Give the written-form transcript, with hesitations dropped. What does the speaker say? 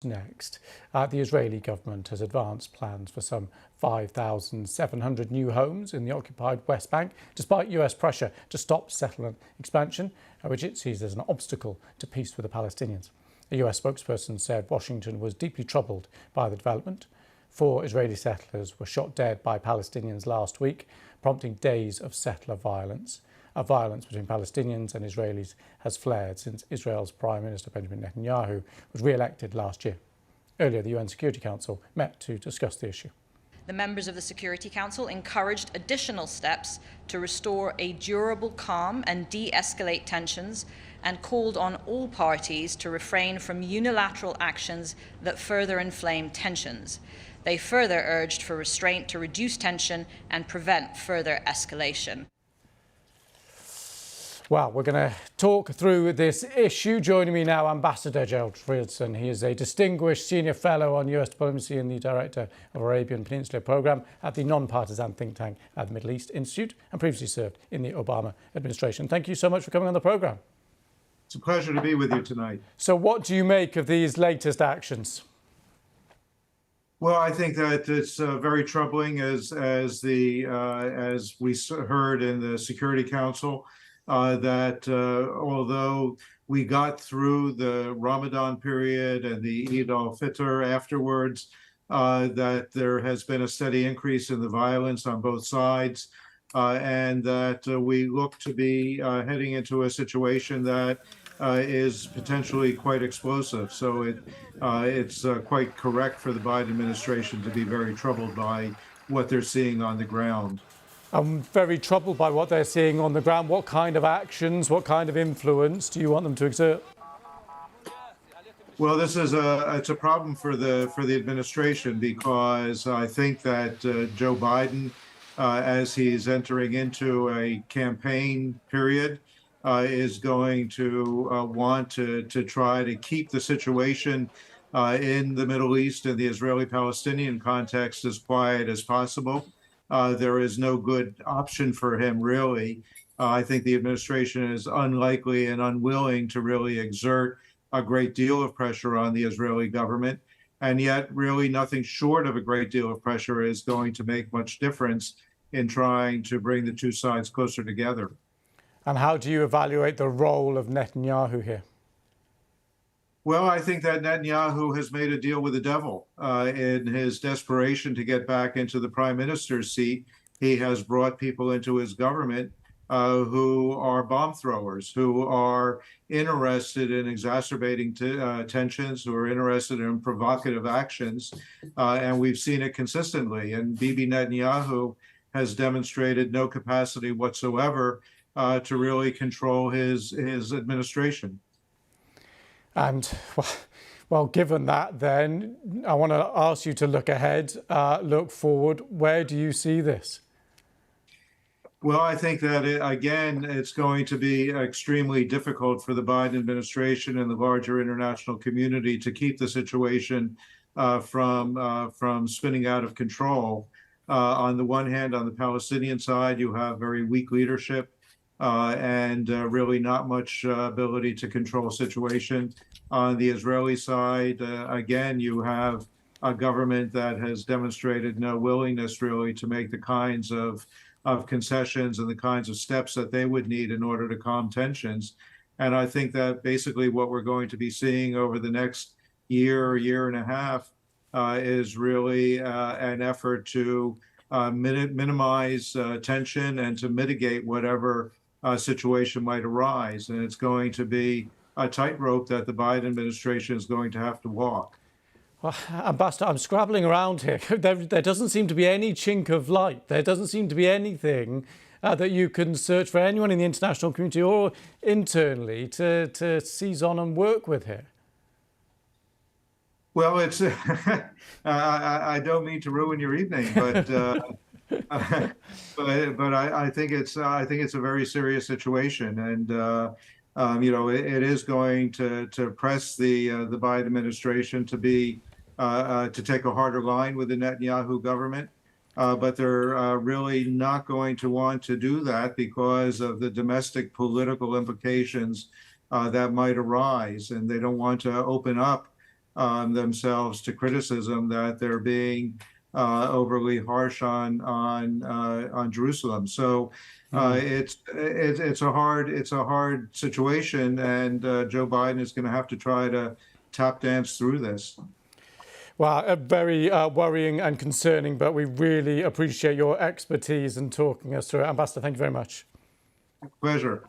Next, the Israeli government has advanced plans for some 5,700 new homes in the occupied West Bank, despite US pressure to stop settlement expansion, which it sees as an obstacle to peace with the Palestinians. A US spokesperson said Washington was deeply troubled by the development. 4 Israeli settlers were shot dead by Palestinians last week, prompting days of settler violence. Violence between Palestinians and Israelis has flared since Israel's Prime Minister Benjamin Netanyahu was re-elected last year. Earlier, the UN Security Council met to discuss the issue. The members of the Security Council encouraged additional steps to restore a durable calm and de-escalate tensions, and called on all parties to refrain from unilateral actions that further inflame tensions. They further urged for restraint to reduce tension and prevent further escalation. Well, we're going to talk through this issue. Joining me now, Ambassador Gerald Friedson. He is a distinguished senior fellow on US diplomacy and the director of Arabian Peninsula Programme at the non-partisan think tank at the Middle East Institute, and previously served in the Obama administration. Thank you so much for coming on the programme. It's a pleasure to be with you tonight. So what do you make of these latest actions? Well, I think that it's very troubling, as we heard in the Security Council, that although we got through the Ramadan period and the Eid al-Fitr afterwards, that there has been a steady increase in the violence on both sides, and that we look to be heading into a situation that is potentially quite explosive. So it's quite correct for the Biden administration to be very troubled by what they're seeing on the ground. I'm very troubled by what they're seeing on the ground. What kind of actions, what kind of influence do you want them to exert? Well, this is it's a problem for the administration, because I think that Joe Biden, as he's entering into a campaign period, is going to want to try to keep the situation in the Middle East and the Israeli-Palestinian context as quiet as possible. There is no good option for him, really. I think the administration is unlikely and unwilling to really exert a great deal of pressure on the Israeli government. And yet, really, nothing short of a great deal of pressure is going to make much difference in trying to bring the two sides closer together. And how do you evaluate the role of Netanyahu here? Well, I think that Netanyahu has made a deal with the devil in his desperation to get back into the prime minister's seat. He has brought people into his government who are bomb throwers, who are interested in exacerbating tensions, who are interested in provocative actions. And we've seen it consistently. And Bibi Netanyahu has demonstrated no capacity whatsoever to really control his administration. And, well, given that, then, I want to ask you to look ahead, look forward. Where do you see this? Well, I think that, again, it's going to be extremely difficult for the Biden administration and the larger international community to keep the situation from spinning out of control. On the one hand, on the Palestinian side, you have very weak leadership and really not much ability to control a situation. On the Israeli side, again, you have a government that has demonstrated no willingness really to make the kinds of concessions and the kinds of steps that they would need in order to calm tensions. And I think that basically what we're going to be seeing over the next year and a half is really an effort to minimize tension and to mitigate whatever situation might arise. And it's going to be a tightrope that the Biden administration is going to have to walk. Well, Ambassador, I'm scrabbling around here. There doesn't seem to be any chink of light. There doesn't seem to be anything that you can search for anyone in the international community or internally to seize on and work with here. Well, it's I don't mean to ruin your evening, but I think it's a very serious situation, and you know, it is going to press the Biden administration to take a harder line with the Netanyahu government, but they're really not going to want to do that because of the domestic political implications that might arise, and they don't want to open up themselves to criticism that they're being overly harsh on Jerusalem. So it's a hard situation, and Joe Biden is going to have to try to tap dance through this. Well, very worrying and concerning, but we really appreciate your expertise and talking us through it. Ambassador, thank you very much. Pleasure.